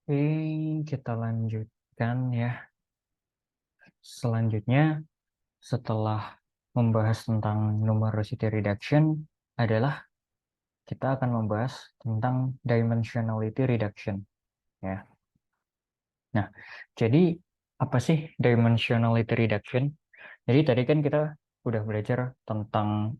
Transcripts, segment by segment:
Oke, kita lanjutkan ya. Selanjutnya, setelah membahas tentang numerosity reduction, adalah kita akan membahas tentang dimensionality reduction. Ya. Nah, jadi apa sih dimensionality reduction? Jadi tadi kan kita udah belajar tentang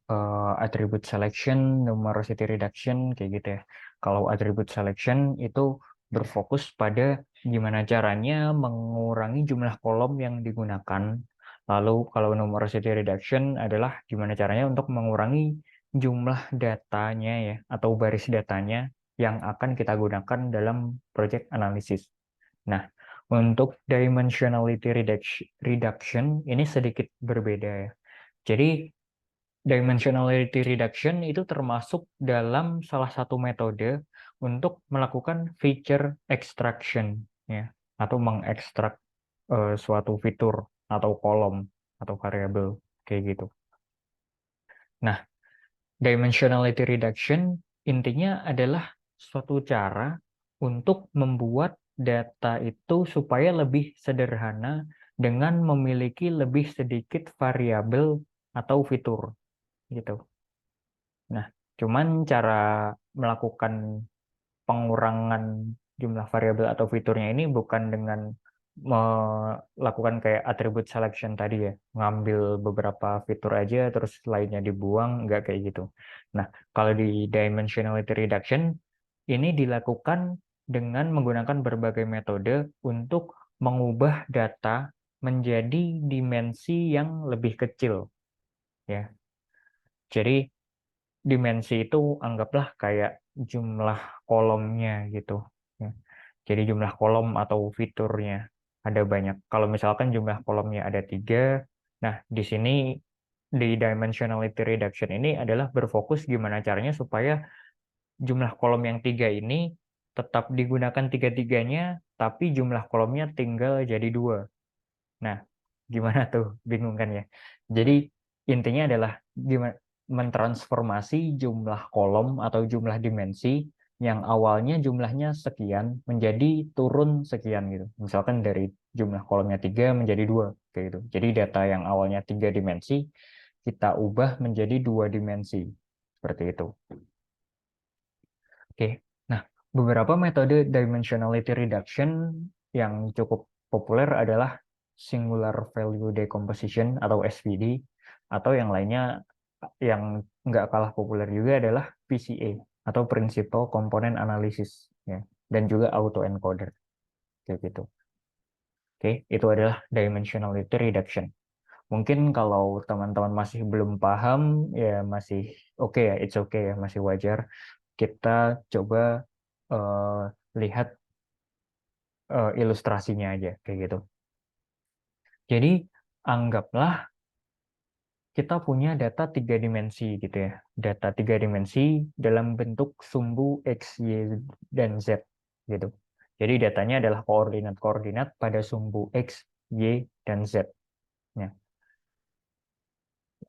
attribute selection, numerosity reduction, kayak gitu ya. Kalau attribute selection itu berfokus pada gimana caranya mengurangi jumlah kolom yang digunakan. Lalu kalau numerosity reduction adalah gimana caranya untuk mengurangi jumlah datanya ya, atau baris datanya yang akan kita gunakan dalam project analysis. Nah, untuk dimensionality reduction ini sedikit berbeda ya. Jadi dimensionality reduction itu termasuk dalam salah satu metode untuk melakukan feature extraction ya, atau mengekstrak suatu fitur atau kolom atau variabel kayak gitu. Nah, dimensionality reduction intinya adalah suatu cara untuk membuat data itu supaya lebih sederhana dengan memiliki lebih sedikit variabel atau fitur gitu. Nah, cuman cara melakukan pengurangan jumlah variabel atau fiturnya ini bukan dengan melakukan kayak attribute selection tadi ya, ngambil beberapa fitur aja terus lainnya dibuang, nggak kayak gitu. Nah, kalau di dimensionality reduction ini dilakukan dengan menggunakan berbagai metode untuk mengubah data menjadi dimensi yang lebih kecil ya. Jadi dimensi itu anggaplah kayak jumlah kolomnya gitu ya. Jadi jumlah kolom atau fiturnya ada banyak. Kalau misalkan jumlah kolomnya ada 3, nah di sini di dimensionality reduction ini adalah berfokus gimana caranya supaya jumlah kolom yang 3 ini tetap digunakan tiga-tiganya, tapi jumlah kolomnya tinggal jadi 2. Nah, gimana tuh? Bingung kan ya? Jadi intinya adalah gimana mentransformasi jumlah kolom atau jumlah dimensi yang awalnya jumlahnya sekian menjadi turun sekian gitu. Misalkan dari jumlah kolomnya 3 menjadi 2 kayak gitu. Jadi data yang awalnya 3 dimensi kita ubah menjadi 2 dimensi. Seperti itu. Oke. Nah, beberapa metode dimensionality reduction yang cukup populer adalah singular value decomposition atau SVD, atau yang lainnya yang nggak kalah populer juga adalah PCA atau Principal Component Analysis ya, dan juga autoencoder kayak gitu. Oke, itu adalah dimensionality reduction. Mungkin kalau teman-teman masih belum paham ya masih oke ya, it's okay ya, masih wajar. Kita coba eh, lihat ilustrasinya aja kayak gitu. Jadi anggaplah kita punya data 3 dimensi gitu ya. Data 3 dimensi dalam bentuk sumbu X, Y, dan Z gitu. Jadi datanya adalah koordinat-koordinat pada sumbu X, Y, dan Z. Ya.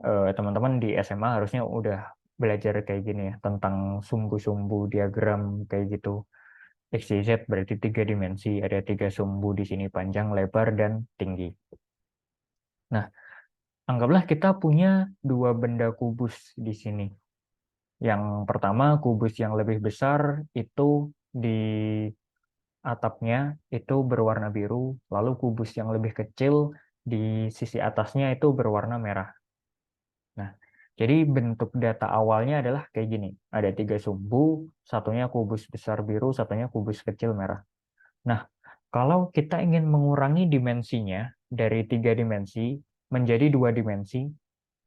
Teman-teman di SMA harusnya udah belajar kayak gini ya, tentang sumbu-sumbu diagram kayak gitu. X, Y, Z berarti 3 dimensi, ada 3 sumbu di sini, panjang, lebar, dan tinggi. Nah, anggaplah kita punya 2 benda kubus di sini. Yang pertama, kubus yang lebih besar itu di atapnya itu berwarna biru, lalu kubus yang lebih kecil di sisi atasnya itu berwarna merah. Nah, jadi bentuk data awalnya adalah kayak gini. Ada 3 sumbu, satunya kubus besar biru, satunya kubus kecil merah. Nah, kalau kita ingin mengurangi dimensinya dari 3 dimensi menjadi 2 dimensi,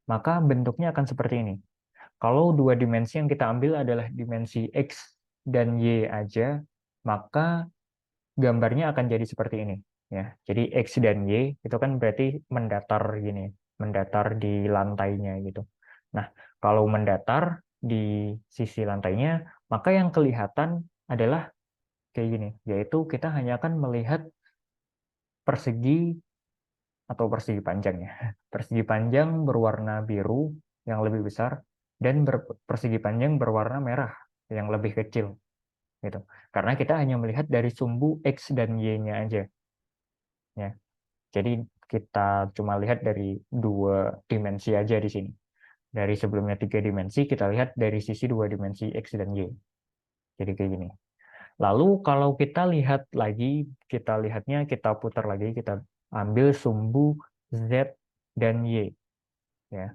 maka bentuknya akan seperti ini. Kalau 2 dimensi yang kita ambil adalah dimensi X dan Y aja, maka gambarnya akan jadi seperti ini. Ya, jadi X dan Y itu kan berarti mendatar gini, mendatar di lantainya gitu. Nah, kalau mendatar di sisi lantainya, maka yang kelihatan adalah kayak gini, yaitu kita hanya akan melihat persegi atau persegi panjang ya. Persegi panjang berwarna biru yang lebih besar dan persegi panjang berwarna merah yang lebih kecil. gitu. Karena kita hanya melihat dari sumbu X dan Y-nya aja. Ya. Jadi kita cuma lihat dari 2 dimensi aja di sini. Dari sebelumnya 3 dimensi, kita lihat dari sisi 2 dimensi X dan Y. Jadi kayak gini. Lalu kalau kita lihat lagi, kita putar lagi, kita ambil sumbu Z dan Y. Ya.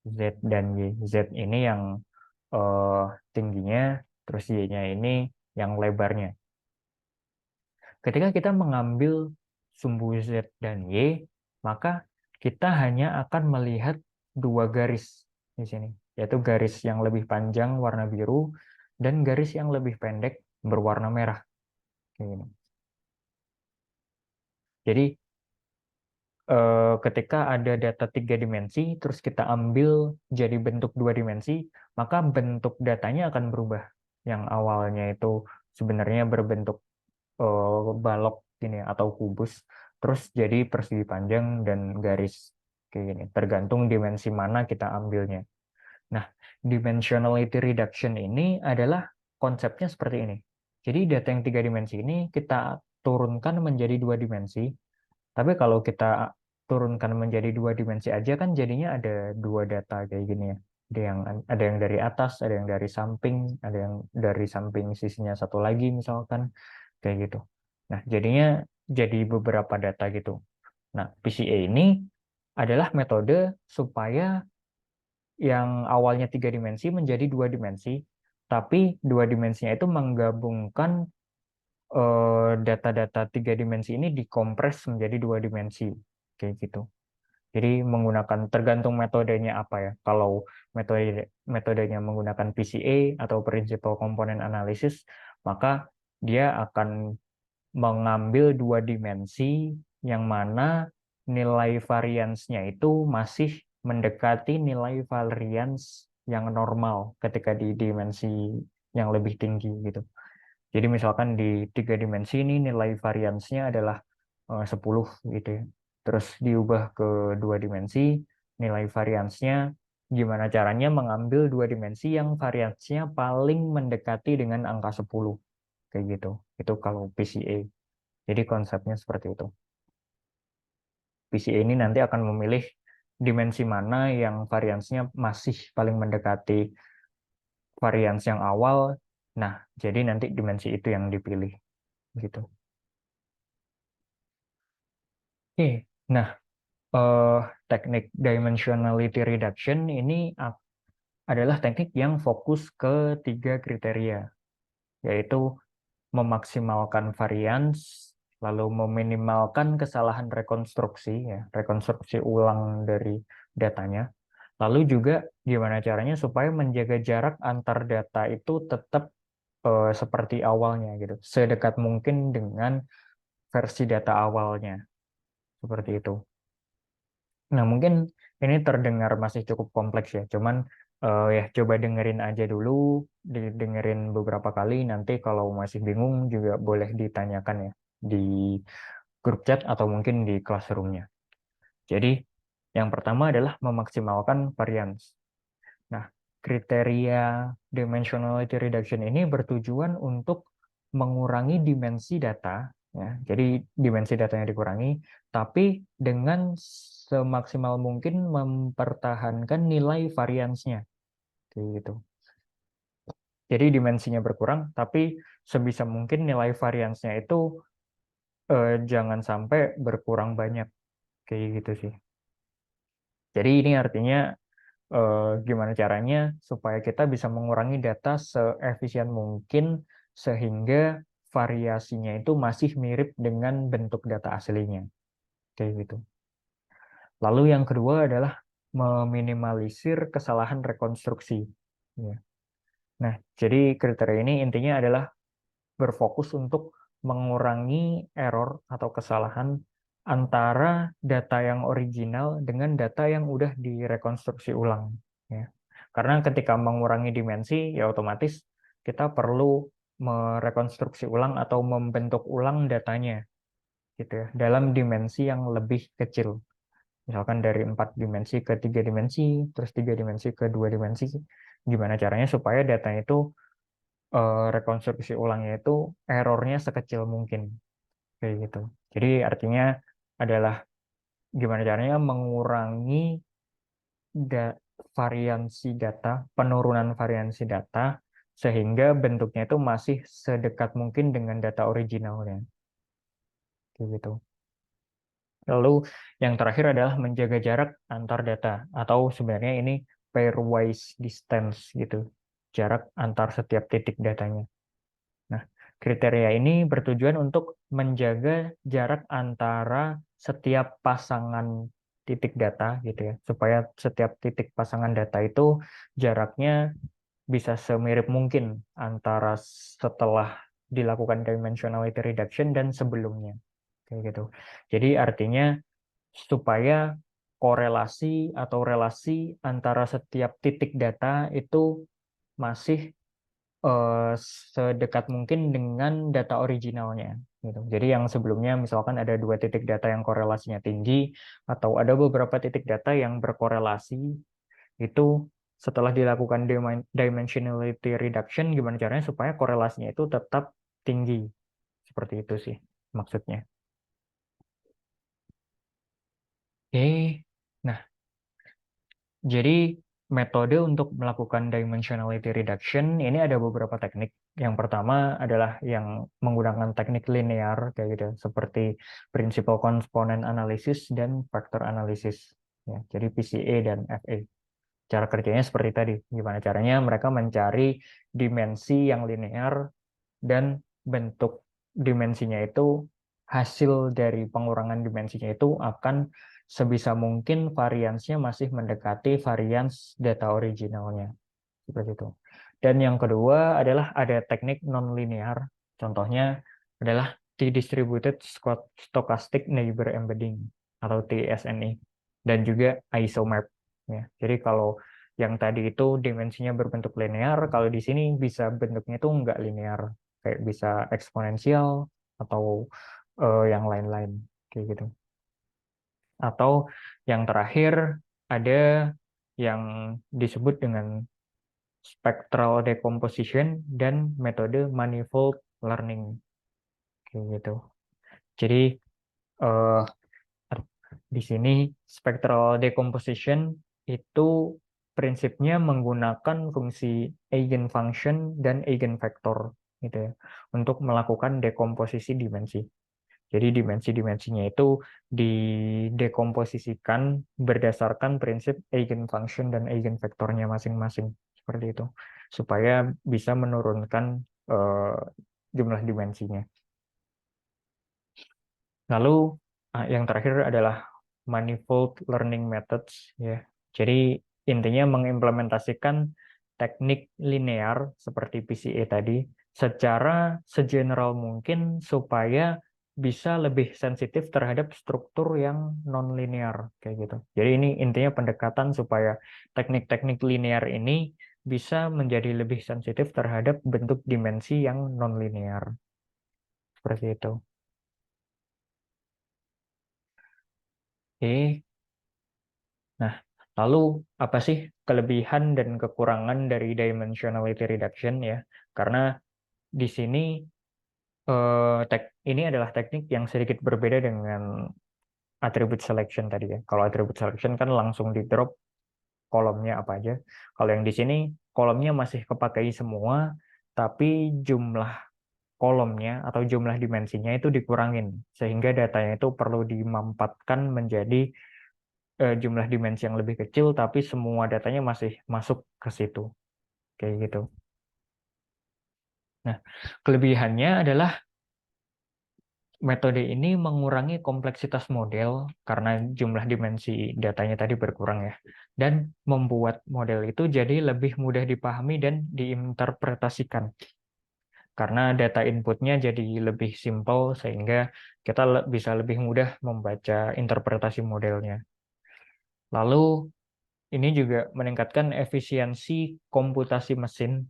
Z dan Y. Z ini yang eh, tingginya, terus Y-nya ini yang lebarnya. Ketika kita mengambil sumbu Z dan Y, maka kita hanya akan melihat 2 garis di sini, yaitu garis yang lebih panjang warna biru dan garis yang lebih pendek berwarna merah. Kayak gini. Jadi ketika ada data 3 dimensi, terus kita ambil jadi bentuk 2 dimensi, maka bentuk datanya akan berubah. Yang awalnya itu sebenarnya berbentuk balok gini atau kubus, terus jadi persegi panjang dan garis kayak gini, tergantung dimensi mana kita ambilnya. Nah, dimensionality reduction ini adalah konsepnya seperti ini. Jadi data yang 3 dimensi ini kita turunkan menjadi 2 dimensi, tapi kalau kita turunkan menjadi 2 dimensi aja kan jadinya ada 2 data kayak gini ya. Ada yang dari atas, ada yang dari samping, ada yang dari samping sisinya satu lagi misalkan kayak gitu. Nah, jadinya jadi beberapa data gitu. Nah, PCA ini adalah metode supaya yang awalnya 3 dimensi menjadi 2 dimensi, tapi 2 dimensinya itu menggabungkan data-data 3 dimensi ini dikompres menjadi 2 dimensi, kayak gitu. Jadi menggunakan tergantung metodenya apa ya. Kalau metodenya menggunakan PCA atau Principal Component Analysis, maka dia akan mengambil 2 dimensi yang mana nilai variansnya itu masih mendekati nilai varians yang normal ketika di dimensi yang lebih tinggi gitu. Jadi misalkan di 3 dimensi ini nilai variansnya adalah 10 gitu ya. Terus diubah ke 2 dimensi, nilai variansnya gimana caranya mengambil 2 dimensi yang variansnya paling mendekati dengan angka 10 kayak gitu. Itu kalau PCA. Jadi konsepnya seperti itu. PCA ini nanti akan memilih dimensi mana yang variansnya masih paling mendekati varians yang awal. Nah, jadi nanti dimensi itu yang dipilih gitu. Oke. Nah, eh, teknik dimensionality reduction ini adalah teknik yang fokus ke 3 kriteria, yaitu memaksimalkan varians, lalu meminimalkan kesalahan rekonstruksi, ya, rekonstruksi ulang dari datanya, lalu juga gimana caranya supaya menjaga jarak antar data itu tetap seperti awalnya gitu, sedekat mungkin dengan versi data awalnya, seperti itu. Nah, mungkin ini terdengar masih cukup kompleks ya, cuman ya coba dengerin aja dulu, didengerin beberapa kali, nanti kalau masih bingung juga boleh ditanyakan ya di grup chat atau mungkin di classroom-nya. Jadi, yang pertama adalah memaksimalkan variance. Nah, kriteria dimensionality reduction ini bertujuan untuk mengurangi dimensi data, ya. Jadi dimensi datanya dikurangi, tapi dengan semaksimal mungkin mempertahankan nilai variansnya, kayak gitu. Jadi dimensinya berkurang, tapi sebisa mungkin nilai variansnya itu jangan sampai berkurang banyak, kayak gitu sih. Jadi ini artinya gimana caranya supaya kita bisa mengurangi data seefisien mungkin sehingga variasinya itu masih mirip dengan bentuk data aslinya, kayak gitu. Lalu yang kedua adalah meminimalisir kesalahan rekonstruksi. Ya. Nah, jadi kriteria ini intinya adalah berfokus untuk mengurangi error atau kesalahan antara data yang original dengan data yang udah direkonstruksi ulang. Ya. Karena ketika mengurangi dimensi, ya otomatis kita perlu merekonstruksi ulang atau membentuk ulang datanya, gitu ya, dalam dimensi yang lebih kecil. Misalkan dari 4 dimensi ke 3 dimensi, terus 3 dimensi ke 2 dimensi, gimana caranya supaya data itu rekonstruksi ulangnya itu errornya sekecil mungkin kayak gitu. Jadi artinya adalah gimana caranya mengurangi da- variansi data, penurunan variansi data sehingga bentuknya itu masih sedekat mungkin dengan data originalnya kayak gitu. Lalu yang terakhir adalah menjaga jarak antar data atau sebenarnya ini pairwise distance gitu. Jarak antar setiap titik datanya. Nah, kriteria ini bertujuan untuk menjaga jarak antara setiap pasangan titik data gitu ya, supaya setiap titik pasangan data itu jaraknya bisa semirip mungkin antara setelah dilakukan dimensionality reduction dan sebelumnya kayak gitu. Jadi artinya supaya korelasi atau relasi antara setiap titik data itu masih eh, sedekat mungkin dengan data originalnya gitu. Jadi yang sebelumnya misalkan ada dua titik data yang korelasinya tinggi atau ada beberapa titik data yang berkorelasi itu setelah dilakukan dimensionality reduction gimana caranya supaya korelasinya itu tetap tinggi. Seperti itu sih maksudnya. Oke. Nah, jadi metode untuk melakukan dimensionality reduction ini ada beberapa teknik. Yang pertama adalah yang menggunakan teknik linear kayak gitu, seperti principal component analysis dan factor analysis. Ya, jadi PCA dan FA. Cara kerjanya seperti tadi. Gimana caranya mereka mencari dimensi yang linear dan bentuk dimensinya itu hasil dari pengurangan dimensinya itu akan sebisa mungkin variansnya masih mendekati varians data originalnya seperti itu. Dan yang kedua adalah ada teknik non-linear. Contohnya adalah T-distributed stochastic neighbor embedding atau TSNE dan juga isomap. Ya, jadi kalau yang tadi itu dimensinya berbentuk linear, kalau di sini bisa bentuknya itu nggak linear, kayak bisa eksponensial atau yang lain-lain kayak gitu. Atau yang terakhir ada yang disebut dengan spectral decomposition dan metode manifold learning kayak gitu. Jadi eh, di sini spectral decomposition itu prinsipnya menggunakan fungsi eigenfunction dan eigenvector gitu ya untuk melakukan dekomposisi dimensi. Jadi dimensi-dimensinya itu didekomposisikan berdasarkan prinsip eigenfunction dan eigenvektornya masing-masing seperti itu, supaya bisa menurunkan eh, jumlah dimensinya. Lalu yang terakhir adalah manifold learning methods ya. Jadi intinya mengimplementasikan teknik linear seperti PCA tadi secara segeneral mungkin supaya bisa lebih sensitif terhadap struktur yang non-linear kayak gitu. Jadi ini intinya pendekatan supaya teknik-teknik linear ini bisa menjadi lebih sensitif terhadap bentuk dimensi yang non-linear seperti itu. Oke. Nah, lalu apa sih kelebihan dan kekurangan dari dimensionality reduction ya? Karena di sini ini adalah teknik yang sedikit berbeda dengan attribute selection tadi ya. Kalau attribute selection kan langsung di drop kolomnya apa aja. Kalau yang di sini kolomnya masih kepakai semua, tapi jumlah kolomnya atau jumlah dimensinya itu dikurangin sehingga datanya itu perlu dimampatkan menjadi jumlah dimensi yang lebih kecil, tapi semua datanya masih masuk ke situ, kayak gitu. Nah, kelebihannya adalah metode ini mengurangi kompleksitas model karena jumlah dimensi datanya tadi berkurang ya, dan membuat model itu jadi lebih mudah dipahami dan diinterpretasikan karena data inputnya jadi lebih simpel sehingga kita bisa lebih mudah membaca interpretasi modelnya. Lalu ini juga meningkatkan efisiensi komputasi mesin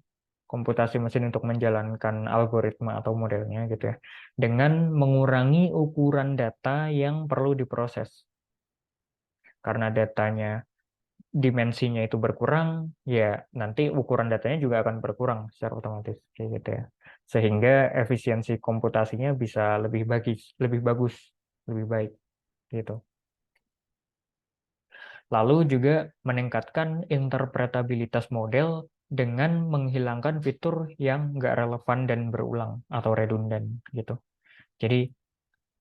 untuk menjalankan algoritma atau modelnya gitu ya, dengan mengurangi ukuran data yang perlu diproses. Karena datanya dimensinya itu berkurang, ya nanti ukuran datanya juga akan berkurang secara otomatis kayak gitu ya. Sehingga efisiensi komputasinya bisa lebih bagus, lebih baik gitu. Lalu juga meningkatkan interpretabilitas model dengan menghilangkan fitur yang nggak relevan dan berulang atau redundan gitu. Jadi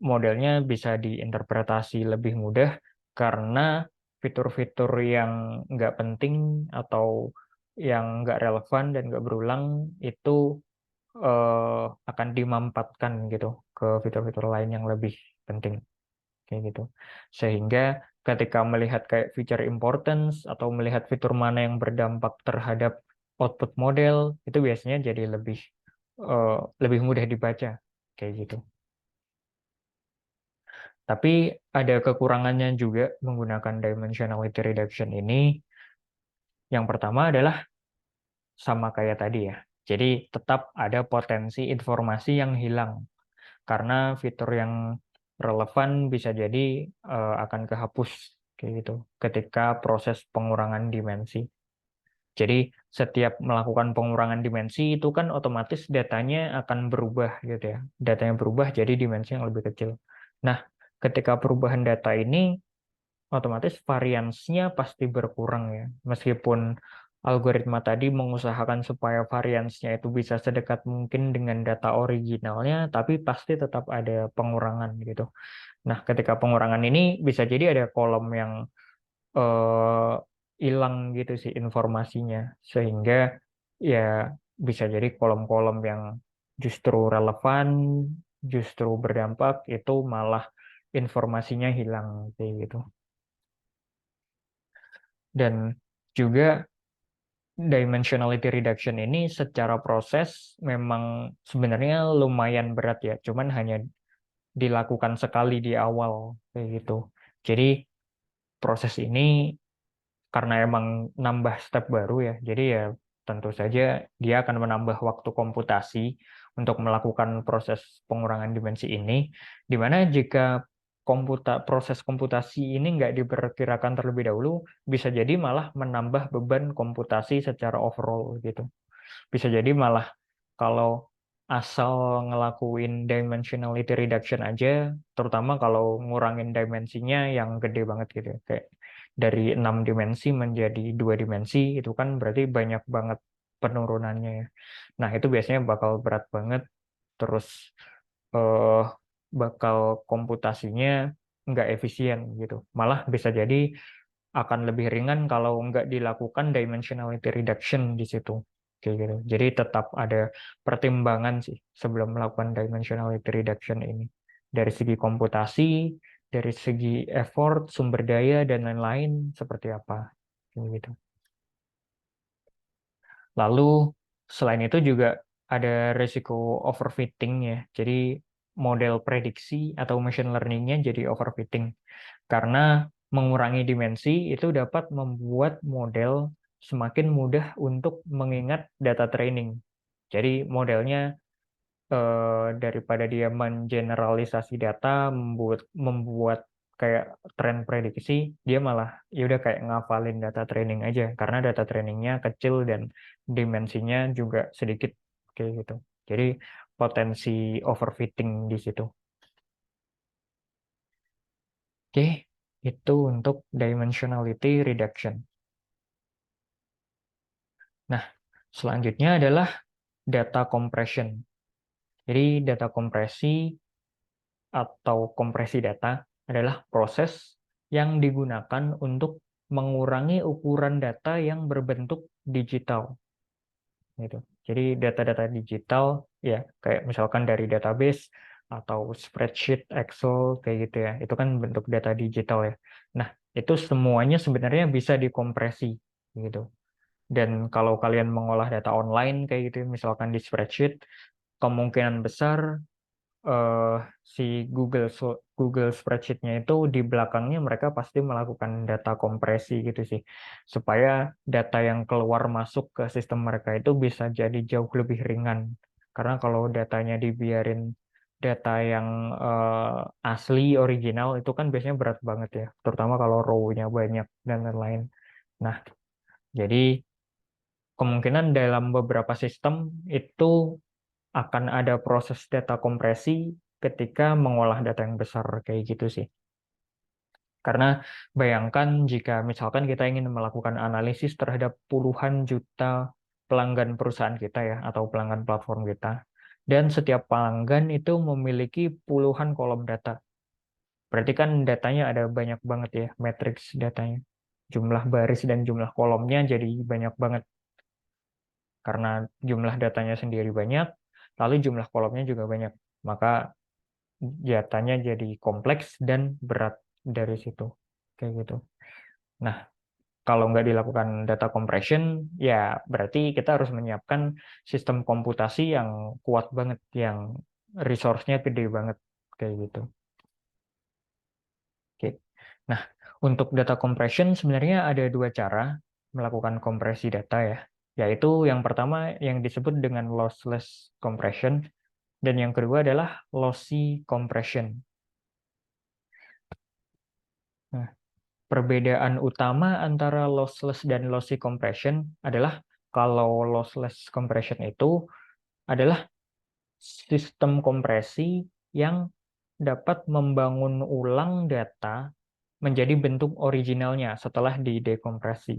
modelnya bisa diinterpretasi lebih mudah karena fitur-fitur yang nggak penting atau yang nggak relevan dan nggak berulang itu akan dimampatkan gitu ke fitur-fitur lain yang lebih penting kayak gitu. Sehingga ketika melihat kayak feature importance atau melihat fitur mana yang berdampak terhadap output model itu biasanya jadi lebih mudah dibaca kayak gitu. Tapi ada kekurangannya juga menggunakan dimensionality reduction ini. Yang pertama adalah sama kayak tadi ya. Jadi tetap ada potensi informasi yang hilang karena fitur yang relevan bisa jadi akan kehapus kayak gitu ketika proses pengurangan dimensi. Jadi setiap melakukan pengurangan dimensi itu kan otomatis datanya akan berubah gitu ya. Datanya berubah jadi dimensi yang lebih kecil. Nah, ketika perubahan data ini otomatis variansnya pasti berkurang ya. Meskipun algoritma tadi mengusahakan supaya variansnya itu bisa sedekat mungkin dengan data originalnya, tapi pasti tetap ada pengurangan gitu. Nah, ketika pengurangan ini bisa jadi ada kolom yang eh, hilang gitu sih informasinya, sehingga ya bisa jadi kolom-kolom yang justru relevan, justru berdampak itu malah informasinya hilang kayak gitu. Dan juga dimensionality reduction ini secara proses memang sebenarnya lumayan berat ya, cuman hanya dilakukan sekali di awal kayak gitu. Jadi proses ini karena emang nambah step baru ya, jadi ya tentu saja dia akan menambah waktu komputasi untuk melakukan proses pengurangan dimensi ini, di mana jika proses komputasi ini nggak diperkirakan terlebih dahulu, bisa jadi malah menambah beban komputasi secara overall gitu. Bisa jadi malah kalau asal ngelakuin dimensionality reduction aja, terutama kalau ngurangin dimensinya yang gede banget gitu ya. Kayak dari 6 dimensi menjadi 2 dimensi, itu kan berarti banyak banget penurunannya ya. Nah, itu biasanya bakal berat banget, terus eh, bakal komputasinya nggak efisien gitu. Malah bisa jadi akan lebih ringan kalau nggak dilakukan dimensionality reduction di situ. Kayak gitu. Jadi tetap ada pertimbangan sih sebelum melakukan dimensionality reduction ini. Dari segi komputasi, dari segi effort, sumber daya, dan lain-lain seperti apa. Kayak gitu. Lalu selain itu juga ada risiko overfitting ya. Jadi model prediksi atau machine learning-nya jadi overfitting. Karena mengurangi dimensi itu dapat membuat model semakin mudah untuk mengingat data training. Jadi modelnya daripada dia mengeneralisasi data, membuat kayak tren prediksi, dia malah ya udah kayak ngafalin data training aja karena data trainingnya kecil dan dimensinya juga sedikit kayak gitu. Jadi potensi overfitting di situ. Oke, itu untuk dimensionality reduction. Nah, selanjutnya adalah data compression. Jadi data kompresi atau kompresi data adalah proses yang digunakan untuk mengurangi ukuran data yang berbentuk digital. Gitu. Jadi data-data digital ya kayak misalkan dari database atau spreadsheet, Excel kayak gitu ya. Itu kan bentuk data digital ya. Nah, itu semuanya sebenarnya bisa dikompresi gitu. Dan kalau kalian mengolah data online kayak gitu, misalkan di spreadsheet, kemungkinan besar eh, si Google Spreadsheet-nya itu di belakangnya mereka pasti melakukan data kompresi gitu sih, supaya data yang keluar masuk ke sistem mereka itu bisa jadi jauh lebih ringan. Karena kalau datanya dibiarin data yang asli original itu kan biasanya berat banget ya, terutama kalau row-nya banyak dan lain-lain. Nah, jadi kemungkinan dalam beberapa sistem itu akan ada proses data kompresi ketika mengolah data yang besar kayak gitu sih. Karena bayangkan jika misalkan kita ingin melakukan analisis terhadap puluhan juta pelanggan perusahaan kita ya, atau pelanggan platform kita, dan setiap pelanggan itu memiliki puluhan kolom data. Berarti kan datanya ada banyak banget ya, matriks datanya. Jumlah baris dan jumlah kolomnya jadi banyak banget. Karena jumlah datanya sendiri banyak, lalu jumlah kolomnya juga banyak. Maka datanya jadi kompleks dan berat dari situ. Kayak gitu. Nah, kalau nggak dilakukan data compression, ya berarti kita harus menyiapkan sistem komputasi yang kuat banget, yang resource-nya gede banget, kayak gitu. Oke. Nah, untuk data compression sebenarnya ada dua cara melakukan kompresi data ya, yaitu yang pertama yang disebut dengan lossless compression, dan yang kedua adalah lossy compression. Nah, perbedaan utama antara lossless dan lossy compression adalah kalau lossless compression itu adalah sistem kompresi yang dapat membangun ulang data menjadi bentuk originalnya setelah didekompresi.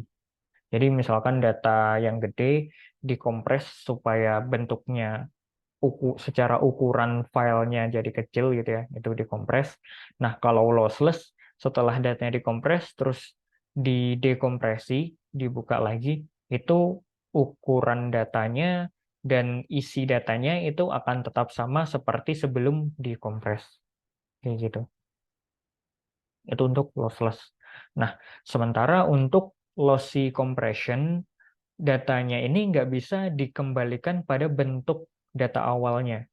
Jadi misalkan data yang gede dikompres supaya bentuknya secara ukuran filenya jadi kecil gitu ya, itu dikompres. Nah, kalau lossless, setelah datanya dikompres, terus didekompresi, dibuka lagi, itu ukuran datanya dan isi datanya itu akan tetap sama seperti sebelum dikompres. Kayak gitu. Itu untuk lossless. Nah, sementara untuk lossy compression, datanya ini nggak bisa dikembalikan pada bentuk data awalnya.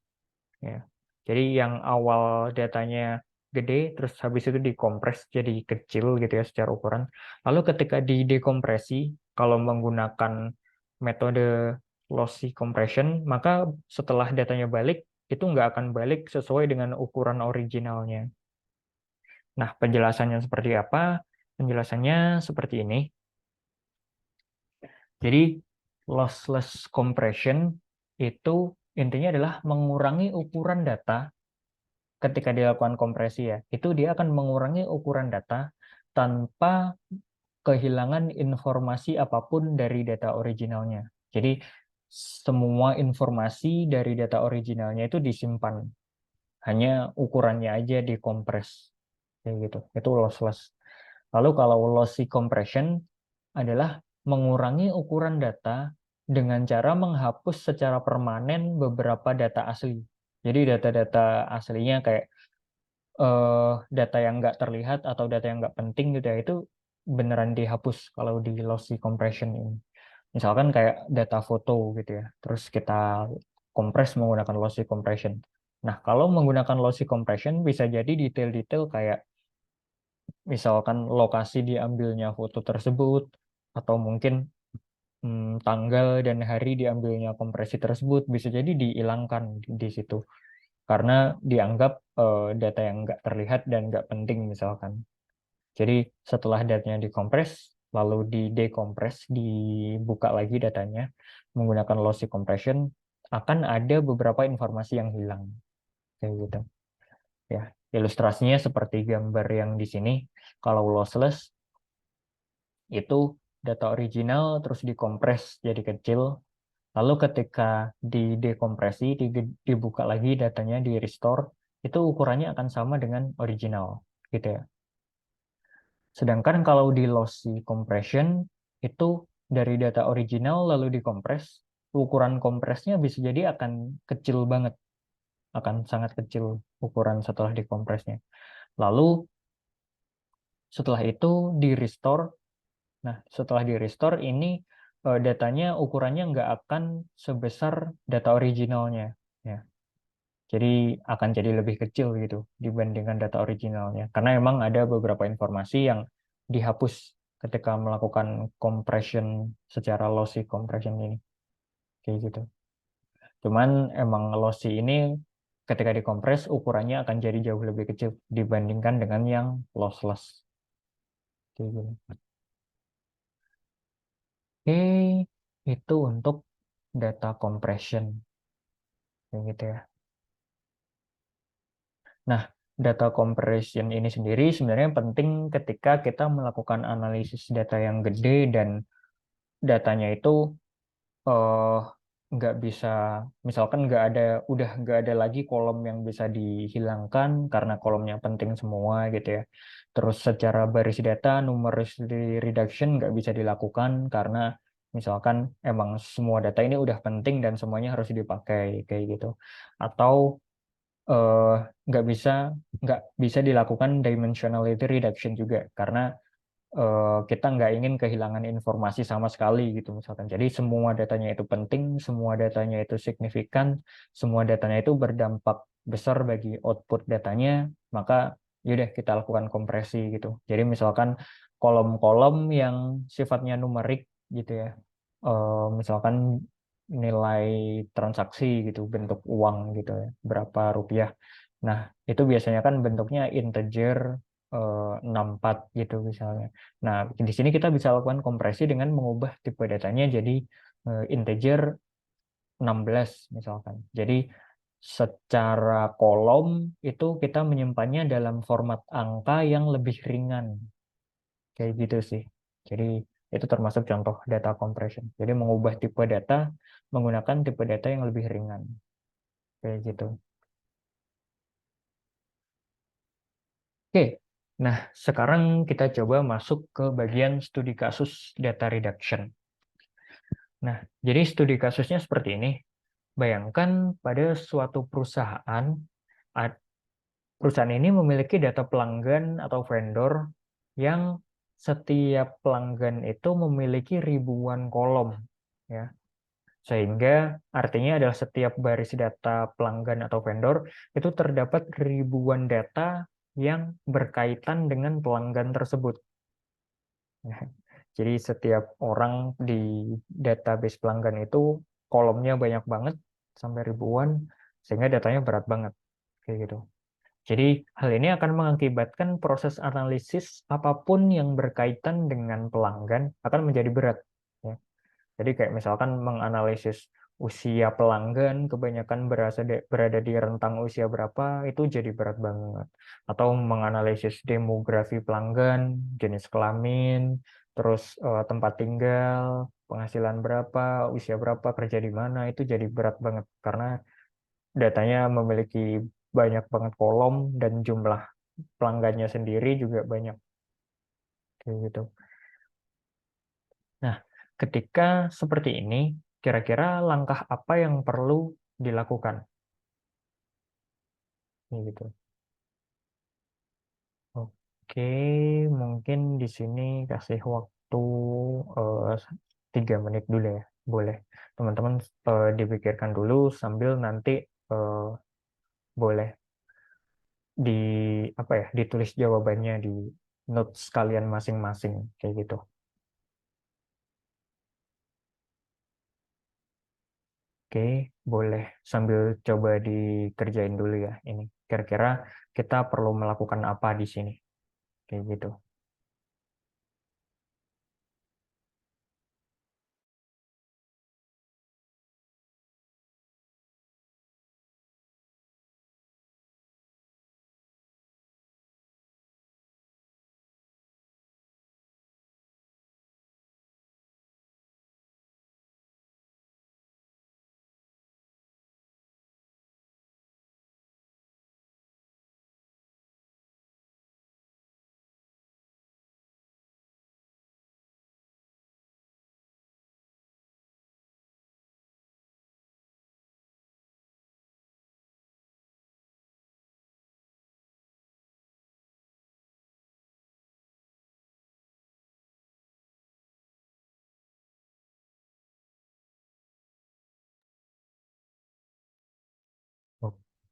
Ya. Jadi yang awal datanya gede, terus habis itu dikompres jadi kecil gitu ya secara ukuran. Lalu ketika didekompresi, kalau menggunakan metode lossy compression, maka setelah datanya balik, itu nggak akan balik sesuai dengan ukuran originalnya. Nah, penjelasannya seperti apa? Penjelasannya seperti ini. Jadi, lossless compression itu intinya adalah mengurangi ukuran data ketika dilakukan kompresi ya. Itu dia akan mengurangi ukuran data tanpa kehilangan informasi apapun dari data originalnya. Jadi, semua informasi dari data originalnya itu disimpan. Hanya ukurannya aja dikompres. Kayak gitu. Itu lossless. Lalu kalau lossy compression adalah mengurangi ukuran data dengan cara menghapus secara permanen beberapa data asli. Jadi data-data aslinya kayak data yang nggak terlihat atau data yang nggak penting gitu ya, itu beneran dihapus kalau di lossy compression ini. Misalkan kayak data foto gitu ya, terus kita kompres menggunakan lossy compression. Nah, kalau menggunakan lossy compression bisa jadi detail-detail kayak misalkan lokasi diambilnya foto tersebut, atau mungkin tanggal dan hari diambilnya kompresi tersebut bisa jadi dihilangkan di situ karena dianggap data yang nggak terlihat dan nggak penting misalkan. Jadi setelah datanya dikompres, lalu didekompres, dibuka lagi datanya menggunakan lossy compression, akan ada beberapa informasi yang hilang kayak gitu. Ya, ilustrasinya seperti gambar yang di sini. Kalau lossless itu data original terus dikompres jadi kecil. Lalu ketika didekompresi, dibuka lagi datanya, di restore, itu ukurannya akan sama dengan original, gitu ya. Sedangkan kalau di lossy compression, itu dari data original lalu dikompres, ukuran kompresnya bisa jadi akan kecil banget, akan sangat kecil ukuran setelah dikompresnya. Lalu setelah itu di restore. Nah, setelah di restore ini datanya ukurannya nggak akan sebesar data originalnya. Ya. Jadi akan jadi lebih kecil gitu dibandingkan data originalnya. Karena memang ada beberapa informasi yang dihapus ketika melakukan compression secara lossy compression ini. Kayak gitu. Cuman emang lossy ini ketika dikompres ukurannya akan jadi jauh lebih kecil dibandingkan dengan yang lossless. Kayak gitu. itu untuk data compression, kayak gitu ya. Nah, data compression ini sendiri sebenarnya penting ketika kita melakukan analisis data yang gede dan datanya itu eh nggak bisa, misalkan udah nggak ada lagi kolom yang bisa dihilangkan karena kolomnya penting semua gitu ya. Terus secara baris data numeracy reduction nggak bisa dilakukan karena misalkan emang semua data ini udah penting dan semuanya harus dipakai kayak gitu. Atau eh, nggak bisa nggak bisa dilakukan dimensionality reduction juga karena kita nggak ingin kehilangan informasi sama sekali gitu misalkan. Jadi semua datanya itu penting, semua datanya itu signifikan, semua datanya itu berdampak besar bagi output datanya, maka yaudah kita lakukan kompresi gitu. Jadi misalkan kolom-kolom yang sifatnya numerik gitu ya, misalkan nilai transaksi gitu, bentuk uang gitu ya, berapa rupiah. Nah, itu biasanya kan bentuknya integer 64 gitu misalnya. Nah, di sini kita bisa lakukan kompresi dengan mengubah tipe datanya jadi integer 16 misalkan. Jadi secara kolom itu kita menyimpannya dalam format angka yang lebih ringan. Kayak gitu sih. Jadi itu termasuk contoh data compression. Jadi mengubah tipe data menggunakan tipe data yang lebih ringan. Kayak gitu. Oke. Nah, sekarang kita coba masuk ke bagian studi kasus data reduction. Nah, jadi studi kasusnya seperti ini. Bayangkan pada suatu perusahaan, perusahaan ini memiliki data pelanggan atau vendor yang setiap pelanggan itu memiliki ribuan kolom, ya. Sehingga artinya adalah setiap baris data pelanggan atau vendor itu terdapat ribuan data yang berkaitan dengan pelanggan tersebut. Ya. Jadi setiap orang di database pelanggan itu kolomnya banyak banget sampai ribuan sehingga datanya berat banget kayak gitu. Jadi hal ini akan mengakibatkan proses analisis apapun yang berkaitan dengan pelanggan akan menjadi berat. Ya. Jadi kayak misalkan menganalisis usia pelanggan, kebanyakan berada di rentang usia berapa, itu jadi berat banget. Atau menganalisis demografi pelanggan, jenis kelamin, terus tempat tinggal, penghasilan berapa, usia berapa, kerja di mana, itu jadi berat banget. Karena datanya memiliki banyak banget kolom dan jumlah pelanggannya sendiri juga banyak. Kayak gitu. Nah, ketika seperti ini, kira-kira langkah apa yang perlu dilakukan? Kayak gitu. Oke, mungkin di sini kasih waktu 3 menit dulu ya. Boleh. Teman-teman dipikirkan dulu sambil nanti eh, boleh di apa ya, ditulis jawabannya di notes kalian masing-masing kayak gitu. Oke, boleh sambil coba dikerjain dulu ya ini. Kira-kira kita perlu melakukan apa di sini? Kayak gitu.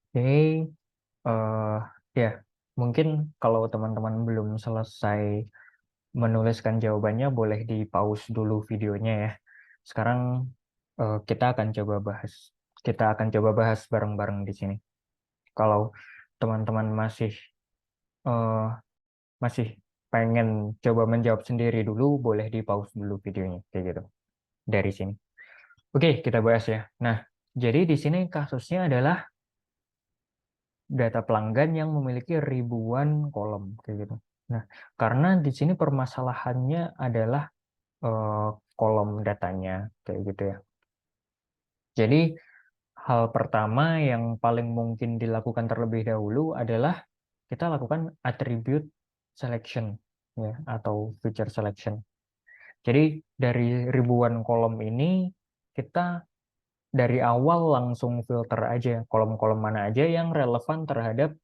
Oke, eh ya mungkin kalau teman-teman belum selesai menuliskan jawabannya, boleh di pause dulu videonya ya. Sekarang kita akan coba bahas. Kita akan coba bahas bareng-bareng di sini. Kalau teman-teman eh, masih pengen coba menjawab sendiri dulu, boleh di pause dulu videonya, kayak gitu. dari sini. Oke, kita bahas ya. Nah, jadi di sini kasusnya adalah data pelanggan yang memiliki ribuan kolom kayak gitu. Nah, karena di sini permasalahannya adalah kolom datanya kayak gitu ya. Jadi hal pertama yang paling mungkin dilakukan terlebih dahulu adalah kita lakukan attribute selection ya atau feature selection. Jadi dari ribuan kolom ini kita dari awal langsung filter aja kolom-kolom mana aja yang relevan terhadap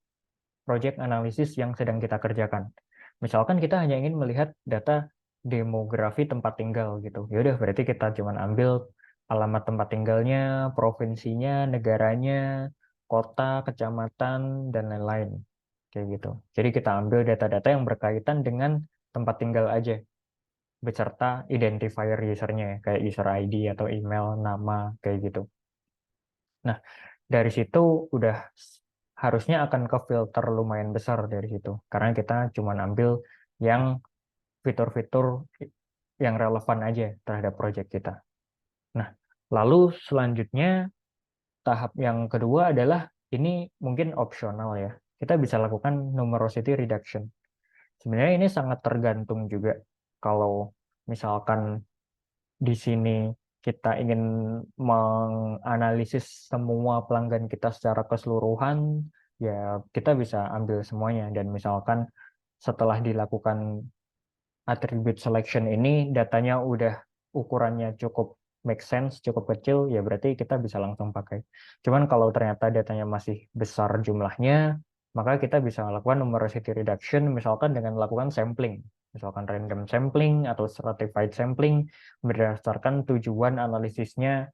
project analisis yang sedang kita kerjakan. Misalkan kita hanya ingin melihat data demografi tempat tinggal gitu. Ya udah berarti kita cuma ambil alamat tempat tinggalnya, provinsinya, negaranya, kota, kecamatan, dan lain-lain. Kayak gitu. Jadi kita ambil data-data yang berkaitan dengan tempat tinggal aja beserta identifier usernya ya, kayak user ID atau email, nama, kayak gitu. Nah, dari situ udah harusnya akan ke filter lumayan besar dari situ. Karena kita cuma ambil yang fitur-fitur yang relevan aja terhadap project kita. Nah, lalu selanjutnya tahap yang kedua adalah ini mungkin opsional ya. Kita bisa lakukan numerosity reduction. Sebenarnya ini sangat tergantung juga kalau misalkan di sini kita ingin menganalisis semua pelanggan kita secara keseluruhan, ya kita bisa ambil semuanya. Dan misalkan setelah dilakukan attribute selection ini, datanya udah ukurannya cukup make sense, cukup kecil, ya berarti kita bisa langsung pakai. Cuman kalau ternyata datanya masih besar jumlahnya, maka kita bisa melakukan numerosity reduction, misalkan dengan melakukan sampling. Misalkan random sampling atau stratified sampling berdasarkan tujuan analisisnya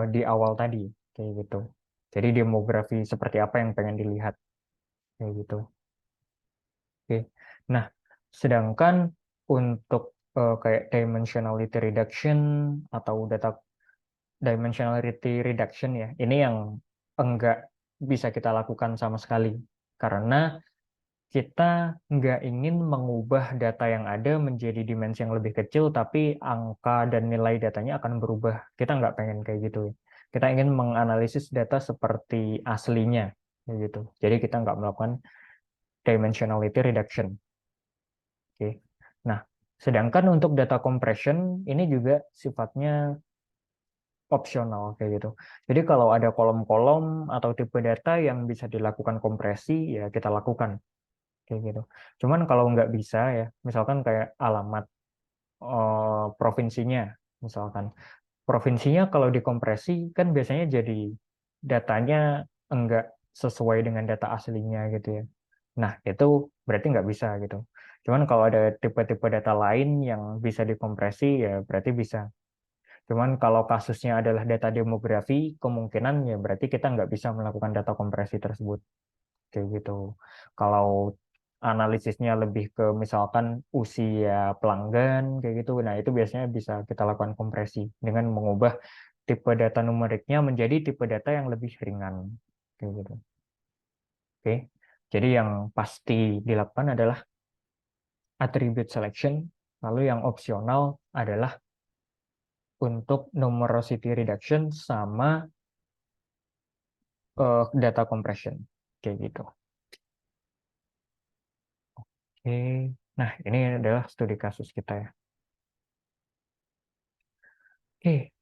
di awal tadi, kayak gitu. Jadi demografi seperti apa yang pengen dilihat, kayak gitu. Oke. Nah, sedangkan untuk kayak dimensionality reduction atau data dimensionality reduction ya, ini yang enggak bisa kita lakukan sama sekali karena kita nggak ingin mengubah data yang ada menjadi dimensi yang lebih kecil, tapi angka dan nilai datanya akan berubah. Kita nggak pengen kayak gitu. Kita ingin menganalisis data seperti aslinya, kayak gitu. Jadi kita nggak melakukan dimensionality reduction. Oke. Nah, sedangkan untuk data compression ini juga sifatnya opsional kayak gitu. Jadi kalau ada kolom-kolom atau tipe data yang bisa dilakukan kompresi, ya kita lakukan kayak gitu. Cuman kalau nggak bisa ya, misalkan kayak alamat provinsinya, misalkan provinsinya kalau dikompresi kan biasanya jadi datanya enggak sesuai dengan data aslinya gitu ya. Nah, itu berarti nggak bisa gitu. Cuman kalau ada tipe-tipe data lain yang bisa dikompresi, ya berarti bisa. Cuman kalau kasusnya adalah data demografi, kemungkinan ya berarti kita nggak bisa melakukan data kompresi tersebut. Kayak gitu. Kalau analisisnya lebih ke misalkan usia pelanggan, kayak gitu, nah itu biasanya bisa kita lakukan kompresi dengan mengubah tipe data numeriknya menjadi tipe data yang lebih ringan. Kayak gitu. Oke. Jadi yang pasti dilakukan adalah attribute selection, lalu yang opsional adalah untuk numerosity reduction sama data compression. Kayak gitu. Oke. Nah, ini adalah studi kasus kita ya. Oke.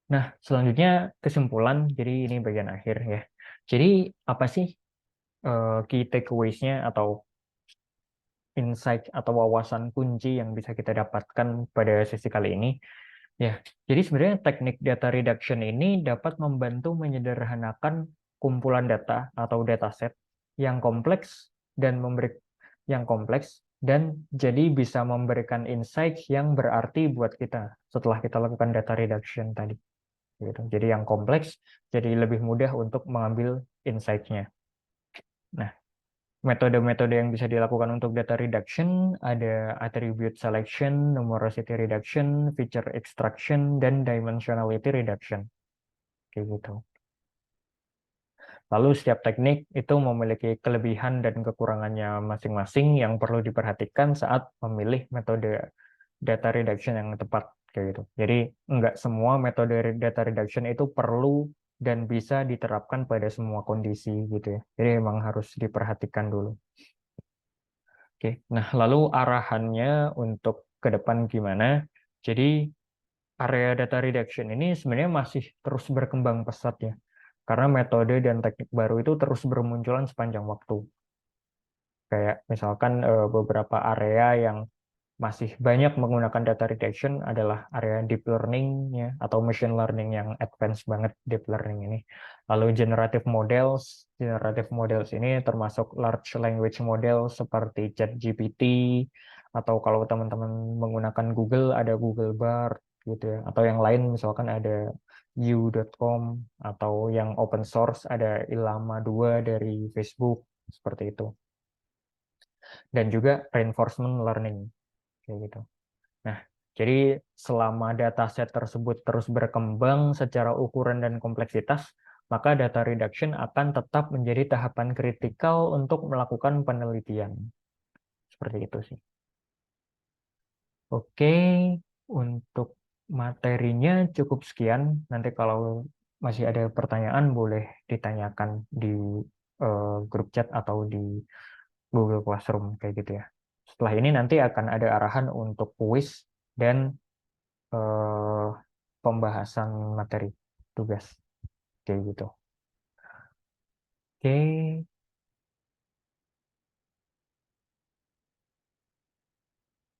Nah, selanjutnya kesimpulan. Jadi ini bagian akhir ya. Jadi apa sih key takeaways-nya atau insight atau wawasan kunci yang bisa kita dapatkan pada sesi kali ini? Ya, jadi sebenarnya teknik data reduction ini dapat membantu menyederhanakan kumpulan data atau dataset yang kompleks dan jadi bisa memberikan insight yang berarti buat kita setelah kita lakukan data reduction tadi. Gitu. Jadi yang kompleks jadi lebih mudah untuk mengambil insight-nya. Nah, metode-metode yang bisa dilakukan untuk data reduction ada attribute selection, numerosity reduction, feature extraction, dan dimensionality reduction. Kayak gitu. Lalu setiap teknik itu memiliki kelebihan dan kekurangannya masing-masing yang perlu diperhatikan saat memilih metode data reduction yang tepat. kayak gitu. Jadi nggak semua metode data reduction itu perlu dan bisa diterapkan pada semua kondisi gitu ya. Jadi memang harus diperhatikan dulu. Oke, nah lalu arahannya untuk ke depan gimana? Jadi area data reduction ini sebenarnya masih terus berkembang pesat ya. Karena metode dan teknik baru itu terus bermunculan sepanjang waktu. Kayak misalkan beberapa area yang masih banyak menggunakan data reduction adalah area deep learning ya, atau machine learning yang advance banget deep learning ini. Lalu generative models ini termasuk large language model seperti ChatGPT, atau kalau teman-teman menggunakan Google ada Google Bard gitu ya, atau yang lain misalkan ada you.com, atau yang open source ada Llama 2 dari Facebook seperti itu. Dan juga reinforcement learning kayak gitu. Nah, jadi selama dataset tersebut terus berkembang secara ukuran dan kompleksitas, maka data reduction akan tetap menjadi tahapan kritikal untuk melakukan penelitian. Seperti itu sih. Oke, untuk materinya cukup sekian. Nanti kalau masih ada pertanyaan boleh ditanyakan di grup chat atau di Google Classroom kayak gitu ya. Setelah ini nanti akan ada arahan untuk kuis dan eh, pembahasan materi tugas kayak gitu. Oke,